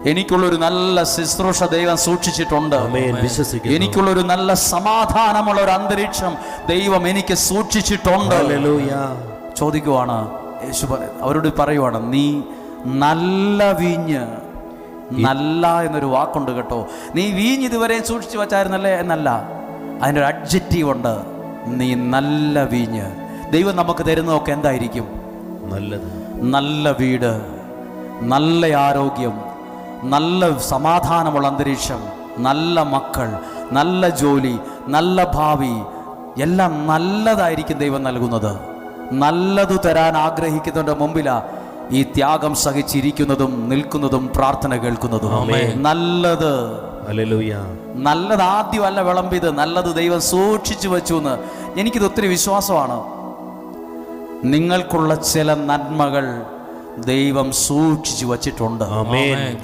എനിക്കുള്ളൊരു നല്ല ശുശ്രൂഷ ദൈവം സൂക്ഷിച്ചിട്ടുണ്ട്. എനിക്കുള്ളൊരു നല്ല സമാധാനമുള്ള ഒരു അന്തരീക്ഷം ദൈവം എനിക്ക് സൂക്ഷിച്ചിട്ടുണ്ട്. ചോദിക്കുവാണ് യേശു, അവരോട് പറയുവാണ്, നീ നല്ല വീഞ്ഞ്. നല്ല എന്നൊരു വാക്കുണ്ട് കേട്ടോ. നീ വീഞ്ഞ് ഇതുവരെ സൂക്ഷിച്ചു വച്ചായിരുന്നല്ലേ എന്നല്ല, അതിൻ്റെ ഒരു അഡ്ജക്റ്റീവ് ഉണ്ട്. നീ നല്ല വീഞ്ഞ്. ദൈവം നമുക്ക് തരുന്നതൊക്കെ എന്തായിരിക്കും? നല്ലത്. നല്ല വീട്, നല്ല ആരോഗ്യം, നല്ല സമാധാനമുള്ള അന്തരീക്ഷം, നല്ല മക്കൾ, നല്ല ജോലി, നല്ല ഭാവി, എല്ലാം നല്ലതായിരിക്കും ദൈവം നൽകുന്നത്. നല്ലതു തരാൻ ആഗ്രഹിക്കുന്നതിൻ്റെ മുമ്പിലാ ഈ ത്യാഗം സഹിച്ചിരിക്കുന്നതും നിൽക്കുന്നതും പ്രാർത്ഥന കേൾക്കുന്നതും. നല്ലത്, നല്ലത് ആദ്യമല്ല വിളമ്പിയത്, നല്ലത് ദൈവം സൂക്ഷിച്ചു വെച്ചു എന്ന് എനിക്കിത് ഒത്തിരി വിശ്വാസമാണ്. നിങ്ങൾക്കുള്ള ചില നന്മകൾ ദൈവം സൂക്ഷിച്ചു വച്ചിട്ടുണ്ട്.